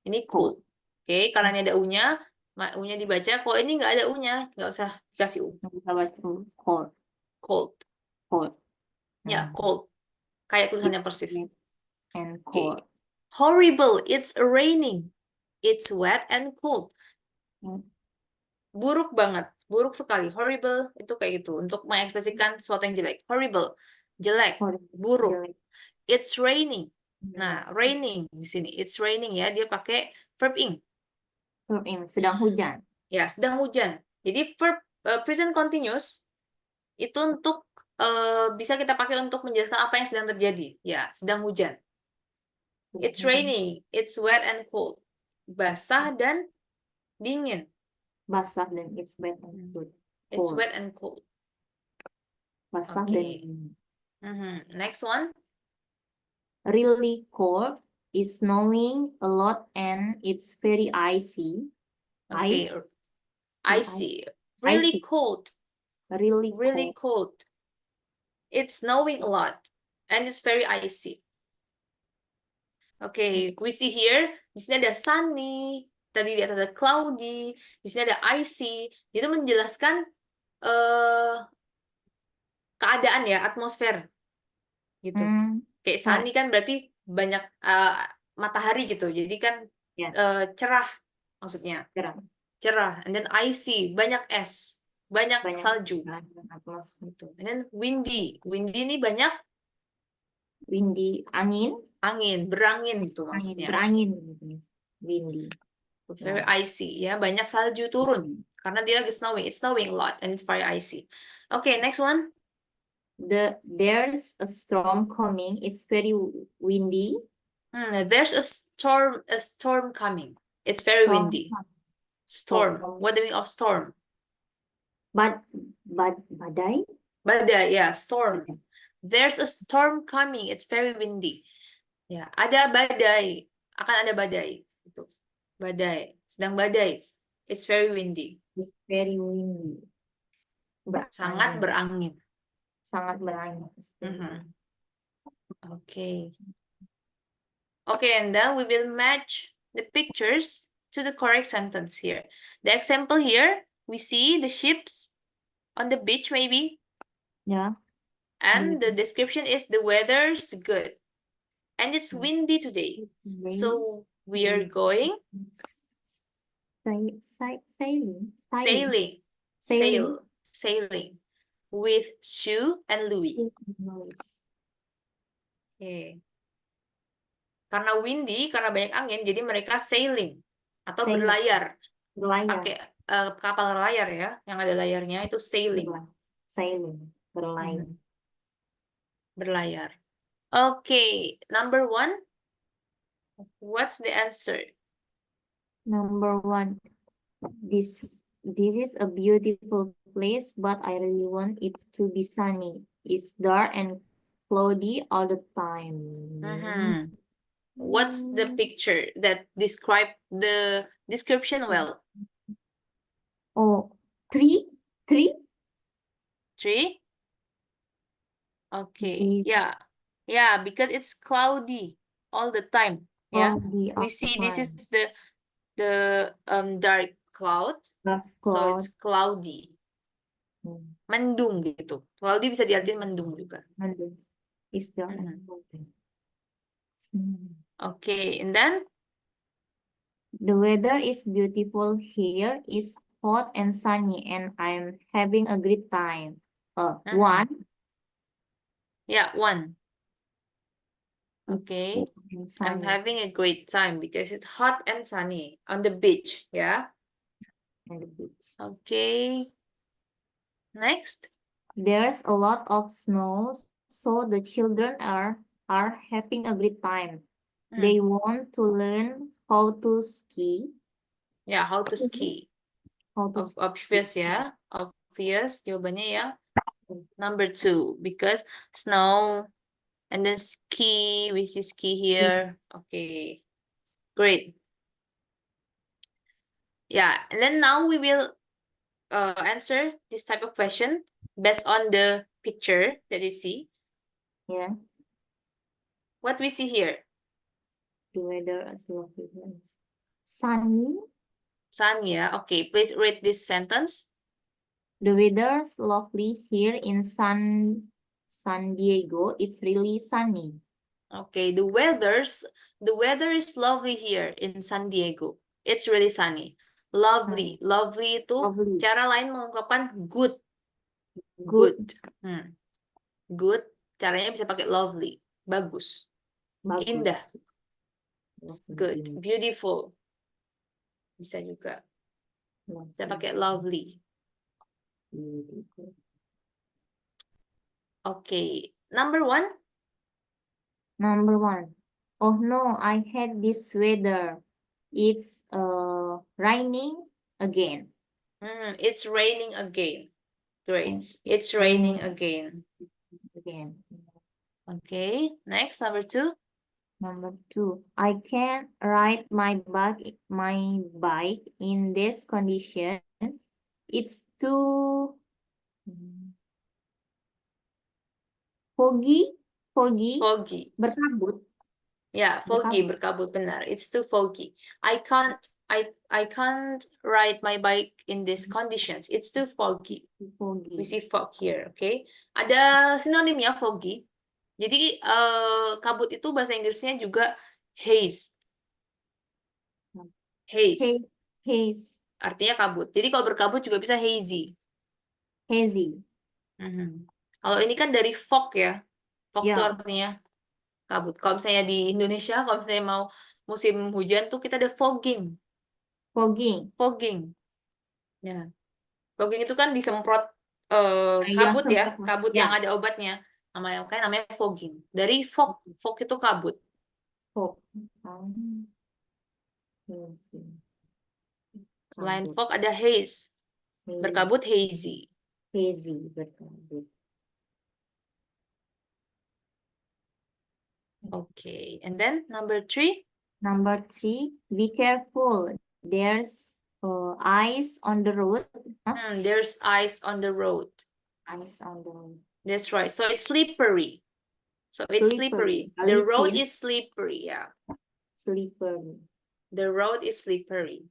Ini Cold. cold. Oke, karena ini ada u-nya, u-nya dibaca. Kalau ini nggak ada u-nya, nggak usah dikasih u. Kita baca cold. Cold. Cold. Ya, cold. Kayak tulisannya It's persis. wet and Oke. cold. Horrible. It's raining. It's wet and cold. Hmm. Buruk banget. Buruk sekali. Horrible itu kayak gitu. Untuk mengekspresikan sesuatu yang jelek. Horrible. Jelek. Horrible. Buruk. Jelek. It's raining. Nah, Jelek. raining di sini. It's raining ya. Dia pakai verb ing. Verb ing, sedang hujan. Ya, sedang hujan. Jadi verb present continuous itu untuk bisa kita pakai untuk menjelaskan apa yang sedang terjadi. Ya, sedang hujan. It's raining. It's wet and cold. Basah dan dingin. Basah dan it's wet and cold. It's Cold. wet and cold. Basah Oke. dan dingin. Next one. Really cold. It's snowing a lot and it's very icy. Okay. Ice. Icy. Really Icy. cold. Really Really cold. cold. It's snowing a lot and it's very icy. Okay, we see here. Di sini ada sunny. Tadi di atas ada cloudy. Di sini ada icy. Itu menjelaskan keadaan ya, atmosfer. Gitu. Kayak sunny kan berarti banyak matahari gitu. Jadi kan Ya. cerah maksudnya. Cerah. Cerah. And then icy, banyak es. Banyak salju. Atmosfer. Gitu. And then windy. Windy ini banyak Windy, angin. angin, berangin gitu Angin, maksudnya. berangin. Windy. Very icy ya, banyak salju turun karena dia lagi snowing. It's snowing a lot and it's very icy. Okay, next one. There's a storm coming. It's very windy. There's a storm coming. It's very Storm windy. coming. Storm. Storm. What do you mean of storm? Badai. Badai, yeah, storm. There's a storm coming. It's very windy. Ya, ada badai. Akan ada badai. Itu. Badai. Sedang badai. It's very windy. It's very windy. Sangat berangin. Sangat berangin. Okay. Okay, and then we will match the pictures to the correct sentence here. The example here, we see the ships on the beach maybe. Yeah. And the description is the weather's good. And it's windy today. So we are going sailing with Sue and Louis. Okay. Karena windy, karena banyak angin, jadi mereka sailing atau berlayar. Pakai kapal layar ya, yang ada layarnya itu sailing. Berlayar. Okay, number 1. What's the answer? Number 1. This is a beautiful place, but I really want it to be sunny. It's dark and cloudy all the time. What's the picture that describe the description well? Oh, tree? Tree? Okay, yeah, because it's cloudy all the time. Yeah, we see this is the dark cloud, so it's cloudy. Mendung gitu. Cloudy bisa diartikan mendung juga. Mendung. It's dark and cloudy. Okay, and then the weather is beautiful here. It's hot and sunny, and I'm having a great time. 1. Yeah, 1. Okay, I'm having a great time because it's hot and sunny on the beach. Yeah. On the beach. Okay. Next. There's a lot of snow, so the children are having a great time. They want to learn how to ski. Yeah, how to ski. Obvious ya. Obvious jawabannya ya. Number 2, because snow and then ski, we see ski here. Okay, great. Yeah, and then now we will answer this type of question based on the picture that you see. Yeah. What we see here? The weather is lovely. Sunny. Sun, yeah. Okay, please read this sentence. The weather's lovely here in San Diego. It's really sunny. Okay, the weather is lovely here in San Diego. It's really sunny. Lovely. Lovely itu Lovely. cara lain mengungkapkan good. Good. Good. Good. Caranya bisa pakai lovely. Bagus. Bagus. Indah. Lovely. Good. Beautiful. Bisa juga. Bisa pakai lovely. Beautiful. Okay. Number 1. Number 1. Oh no, I hate this weather. It's raining again. It's raining again. Great. And It's raining again. again. Okay. Next, number 2. Number 2. I can't ride my bike in this condition. It's too foggy. Foggy. Berkabut. Yeah, foggy, berkabut, benar. It's too foggy. I can't ride my bike in these conditions. It's too foggy. We see fog here, okay? Ada sinonimnya foggy. Jadi kabut itu bahasa Inggrisnya juga haze. Haze. Haze. Artinya kabut. Jadi kalau berkabut juga bisa hazy. Hazy. Kalau ini kan dari fog ya. Fog itu Ya. artinya kabut. Kalau misalnya di Indonesia, kalau misalnya mau musim hujan tuh kita ada fogging. Fogging. Ya. Fogging itu kan disemprot kabut ya, semprot. kabut Ya. yang ada obatnya. Namanya fogging. Dari fog, fog itu kabut. Fog. Selain fog ada haze. Berkabut hazy. Hazy, berkabut. Okay, and then number 3. Number 3, be careful. There's ice on the road. There's ice on the road. Ice on the road. That's right. So it's slippery. So it's slippery. The road is slippery. Yeah. Slippery. The road is slippery.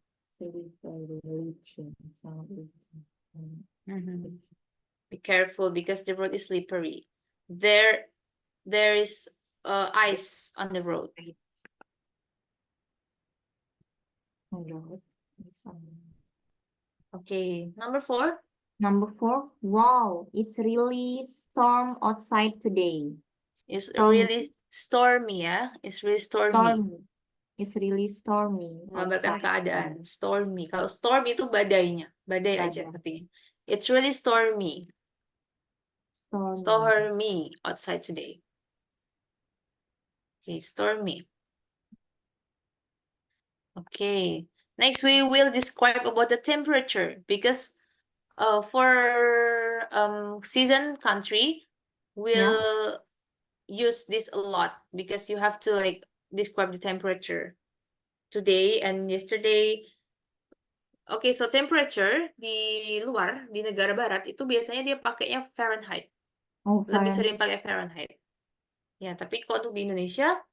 Be careful because the road is slippery. There is ice on the road. Okay, number 4. Number 4, wow, it's really storm outside today. It's really stormy ya. It's really stormy. It's really stormy. Menggambarkan keadaan stormy. Kalau stormy itu badainya, badai aja artinya. It's really stormy. Stormy outside today. Okay, stormy. Okay. Next, we will describe about the temperature because for season country, we'll use this a lot because you have to like describe the temperature today and yesterday. Okay, so temperature di luar, di negara barat itu biasanya dia pakainya Fahrenheit. Lebih sering pakai Fahrenheit. Ya, tapi kalau untuk di Indonesia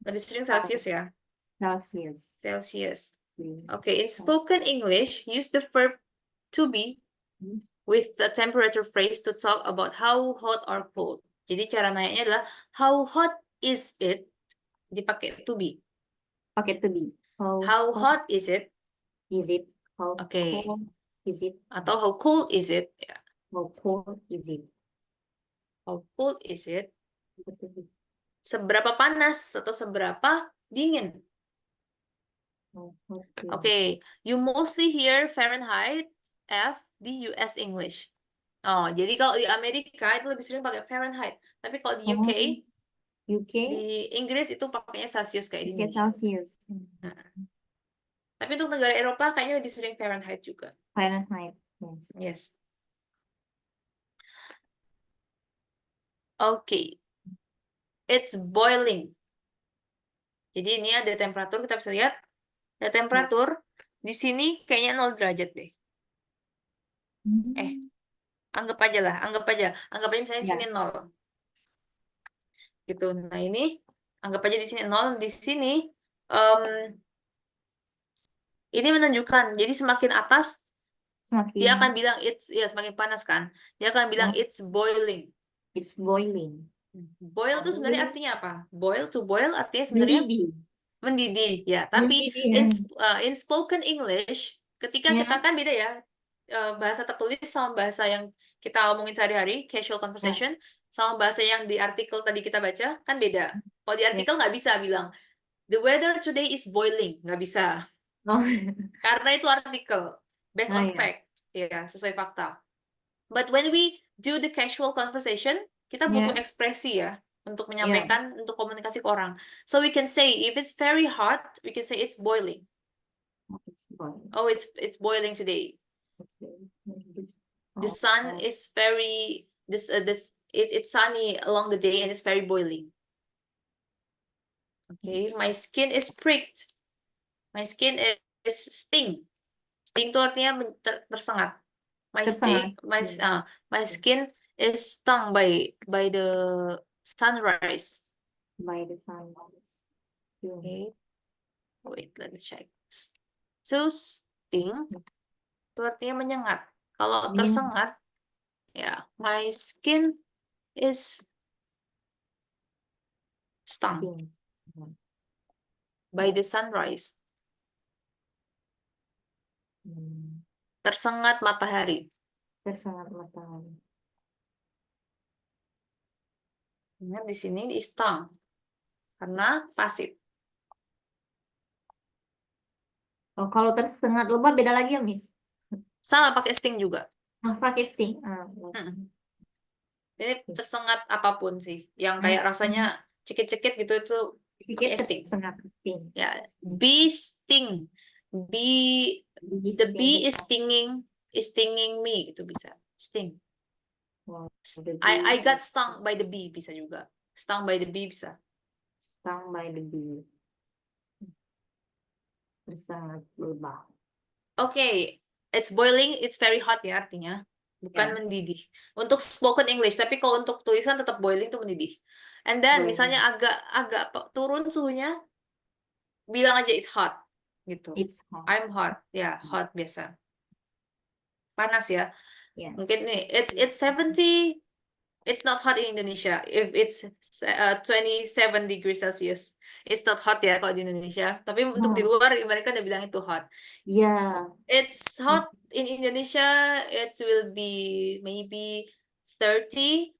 lebih sering Celsius ya. Celsius. Okay, in spoken English, use the verb to be with the temperature phrase to talk about how hot or cold. Jadi cara nanya adalah how hot is it? Dipakai to be. Pakai to be. How hot is it? Is it? How Okay. cold is it? Atau how cold is it? Ya. How cold is it? How cold is it? Seberapa panas atau seberapa dingin? Okay, you mostly hear Fahrenheit F di US English. Oh, jadi kalau di Amerika itu lebih sering pakai Fahrenheit. Tapi kalau di UK, di Inggris itu pakainya Celsius kayak di Indonesia. Tapi untuk negara Eropa kayaknya lebih sering Fahrenheit juga. Fahrenheit, Yes. Oke. It's boiling. Jadi ini ada temperatur, kita bisa lihat. Ada temperatur. Di sini kayaknya 0 derajat deh. Anggap aja lah, anggap aja. Anggap aja misalnya di Ya. sini 0. Gitu. Nah, ini anggap aja di sini 0. Di sini ini menunjukkan. Jadi semakin atas dia akan Semakin bilang semakin panas kan. Dia akan bilang it's boiling. it's boiling. Boil itu sebenarnya artinya apa? Boil, to boil artinya sebenarnya Mendidih. mendidih ya. Tapi Mendidih. in spoken English ketika Ya. kita kan beda ya, bahasa tertulis sama bahasa yang kita omongin sehari-hari, casual conversation, sama bahasa yang di artikel tadi kita baca kan beda. Kalau di artikel nggak bisa bilang the weather today is boiling, nggak bisa. Oh. Karena itu artikel based on Ya. fact, ya sesuai fakta. But when we do the casual conversation, kita butuh Ya. ekspresi ya untuk Ya. menyampaikan, untuk komunikasi ke orang. So we can say if it's very hot, we can say it's boiling. It's boiling. Oh, it's boiling today. It's boiling. The sun is very it's sunny along the day and it's very boiling. Okay, my skin is pricked. My skin is sting. Sting itu artinya tersengat. My Tersengat. my skin is stung by the sunrise. By the sunrise. Okay. Wait, let me check. So sting itu artinya menyengat. Kalau tersengat, ya, my skin is stung by the sunrise. Tersengat matahari. Tersengat matahari. Ingat di sini di stung karena pasif. Oh, kalau tersengat lebah beda lagi ya, Miss? Sama pakai sting juga. Pakai sting. Ini tersengat apapun sih, yang kayak rasanya cekit-cekit gitu itu pakai sting. Tersengat sting. Ya, bee sting. The bee is stinging me gitu bisa. Sting. I got stung by the bee bisa juga. Stung by the bee bisa. Stung by the bee. Tersengat lebah. Oke, it's boiling, it's very hot ya artinya. Bukan mendidih. Untuk spoken English, tapi kalau untuk tulisan tetap boiling itu mendidih. And then misalnya agak turun suhunya, bilang aja it's hot gitu. It's hot. I'm hot. Ya, hot biasa. Panas ya. Yes. Mungkin nih it's 70. It's not hot in Indonesia. If it's 27 degrees Celsius, it's not hot ya kalau di Indonesia. Tapi untuk di luar mereka udah bilang itu hot. Yeah. It's hot in Indonesia. It will be maybe 30.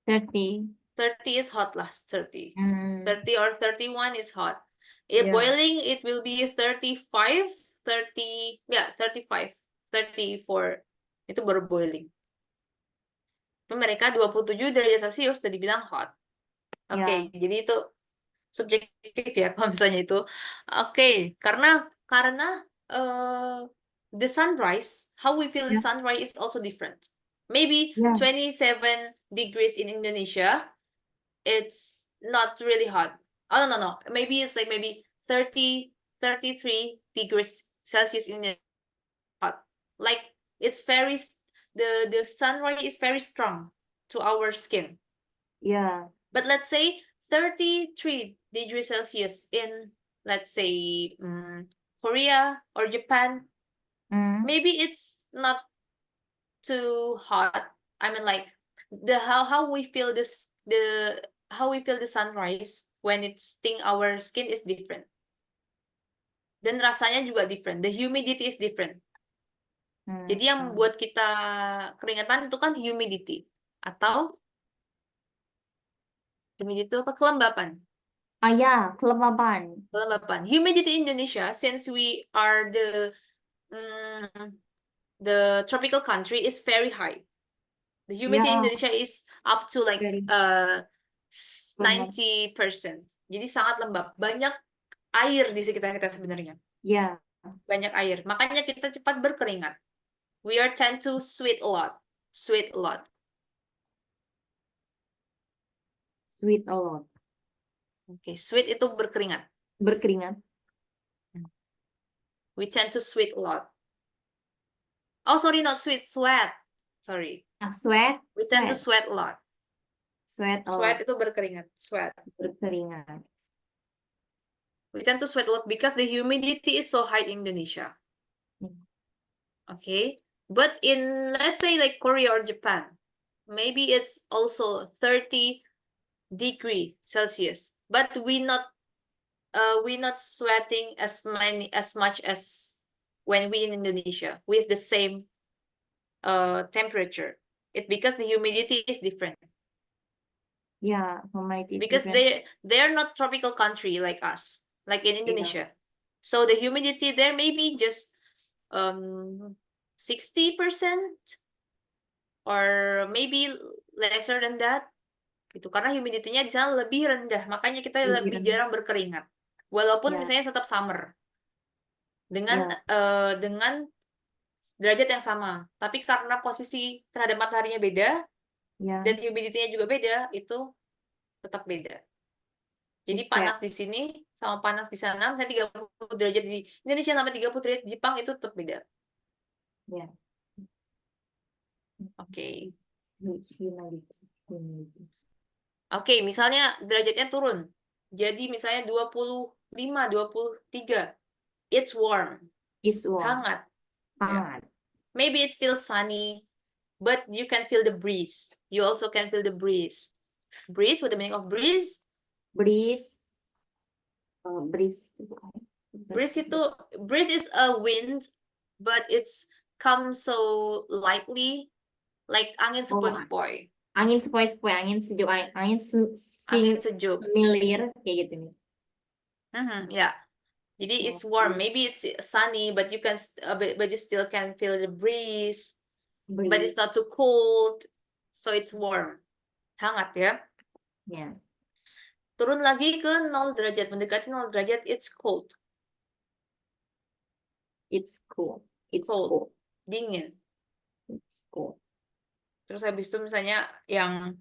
30. 30 is hot lah. 30. 30 Mm. or 31 is hot. If Yeah. boiling, it will be 35, 30, yeah, 35, 34. Itu baru boiling. Mereka 27 derajat Celcius udah dibilang hot. Oke, jadi itu subjektif ya kalau misalnya itu. Oke, karena the sunrise, how we feel the sunrise is also different. Maybe 27 degrees in Indonesia, it's not really hot. Oh, no. Maybe it's like maybe 30, 33 degrees Celsius in Indonesia hot. Like it's very the sunrise is very strong to our skin. Yeah. But let's say 33 degrees Celsius in, let's say, Korea or Japan, maybe it's not too hot. I mean, like how we feel how we feel the sunrise when it's sting our skin is different. Dan rasanya juga different. The humidity is different. Jadi yang membuat kita keringetan itu kan humidity atau humidity itu apa? Kelembapan. Ya, kelembapan. Kelembapan. Humidity Indonesia, since we are the tropical country, is very high. The humidity in Indonesia is up to like 90%. Jadi sangat lembab. Banyak air di sekitar kita sebenarnya. Ya. Banyak air. Makanya kita cepat berkeringat. We are tend to sweat a lot. Sweat a lot. Sweat a lot. Oke, sweat itu berkeringat. Berkeringat. We tend to sweat a lot. Oh, sorry, not sweat, sweat. Sorry. Sweat. We tend to sweat a lot. Sweat a Sweat lot. itu berkeringat. Sweat. Berkeringat. We tend to sweat a lot because the humidity is so high in Indonesia. Okay. But in, let's say, like Korea or Japan, maybe it's also 30 degrees Celsius. But we not sweating as much as when we in Indonesia with the same temperature. It because the humidity is different. Yeah, humidity is Because different. they're not tropical country like us, like in Indonesia. So the humidity there may be just 60% or maybe lesser than that. Gitu. Karena humidity-nya di sana lebih rendah, makanya kita Lebih lebih rendah. jarang berkeringat. Walaupun Ya. misalnya tetap summer dengan Ya. dengan derajat yang sama, tapi karena posisi terhadap mataharinya beda Ya. dan humidity-nya juga beda, itu tetap beda. Jadi Terus panas kayak di sini sama panas di sana, misalnya 30 derajat di Indonesia sampai 30 derajat di Jepang itu tetap beda. ya. Oke. Humidity. Oke, misalnya derajatnya turun. Jadi misalnya 25, 23. It's warm. Is warm. Hangat. Hangat. Maybe it's still sunny, but you can feel the breeze. You also can feel the breeze. Breeze, what the meaning of breeze? Breeze. Breeze. Breeze is a wind, but it's comes so lightly, like angin sepoi-sepoi. Angin sepoi-sepoi, angin sejuk, angin Angin sejuk. similir kayak gitu nih. Yeah. Jadi it's warm. Maybe it's sunny, but you can but you still can feel the breeze. But it's not too cold, so it's warm. Hangat ya. Ya. Turun lagi ke 0 derajat, mendekati 0 derajat, it's cold. It's cool. It's Cold. cool. Dingin. It's cool. Terus habis itu misalnya yang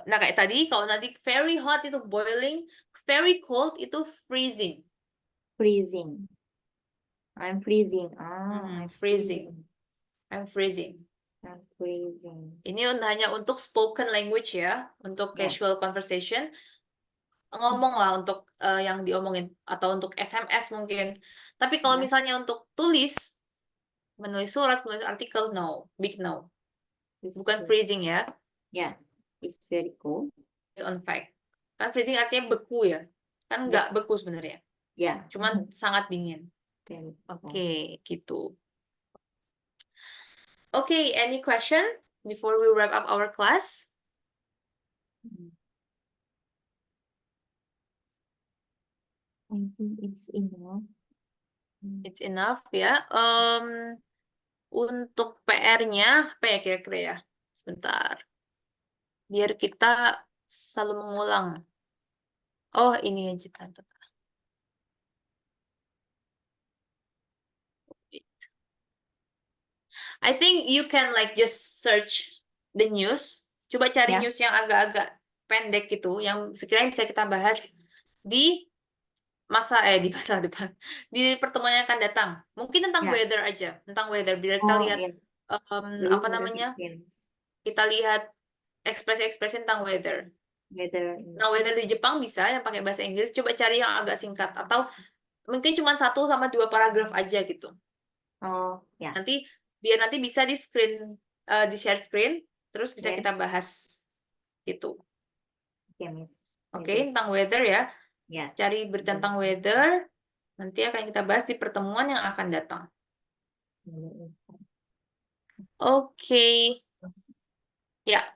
nah kayak tadi kalau nanti very hot itu boiling, very cold itu freezing. Freezing. I'm freezing. I'm Freezing. I'm freezing. I'm freezing. Ini hanya untuk spoken language ya, untuk Ya. casual conversation. Ngomong lah untuk yang diomongin atau untuk SMS mungkin. Tapi kalau Ya. misalnya untuk tulis, menulis surat, menulis artikel, no, big no. It's Bukan cool. freezing ya. Ya. It's very cold. It's on fact. Kan freezing artinya beku ya. Kan nggak beku sebenarnya. Ya. Cuman sangat dingin. Very cold. Oke, gitu. Okay, any question before we wrap up our class? I think it's enough. It's enough ya. Untuk PR-nya, apa ya kira-kira ya? Sebentar. Biar kita selalu mengulang. Oh, ini aja. I think you can like just search the news. Coba cari Ya. news yang agak-agak pendek gitu, yang sekiranya bisa kita bahas di di masa depan, di pertemuan yang akan datang. Mungkin tentang Ya. weather aja, tentang weather. Biar kita lihat Ya. apa namanya? Kita lihat ekspresi-ekspresi tentang weather. Nah, weather di Jepang bisa yang pakai bahasa Inggris. Coba cari yang agak singkat atau mungkin cuma 1 sama 2 paragraf aja gitu. Oh, ya. Biar nanti bisa di screen, di share screen, terus bisa Ya. kita bahas gitu. Oke, Miss. Oke, tentang weather ya. Ya. Cari berita tentang weather, nanti akan kita bahas di pertemuan yang akan datang. Oke. Ya.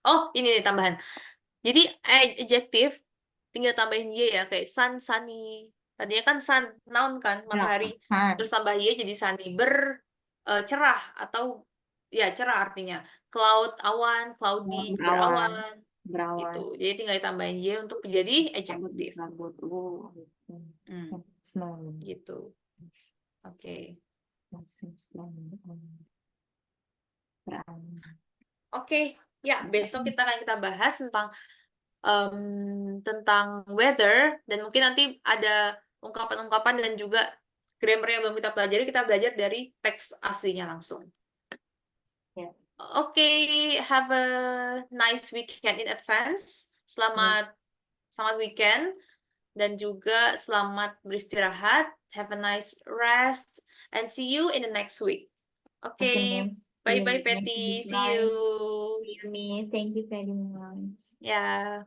Oh, ini nih tambahan. Jadi adjective tinggal tambahin y ya, kayak sun, sunny. Tadinya kan sun, noun kan, matahari. Terus tambah y jadi sunny, cerah atau ya cerah artinya. Cloud, awan, cloudy, berawan. Gitu. Jadi tinggal ditambahin y untuk menjadi adjective. Gitu. Oke. Oke. Ya, Next besok session. kita bahas tentang weather, dan mungkin nanti ada ungkapan-ungkapan dan juga grammar yang belum kita pelajari, kita belajar dari teks aslinya langsung. Ya. Oke, have a nice weekend in advance. Selamat weekend, dan juga selamat beristirahat. Have a nice rest and see you in the next week. Okay, Okay, miss. See bye you bye next Patty. week. See Bye. you. See you, miss. Thank you very much. Ya.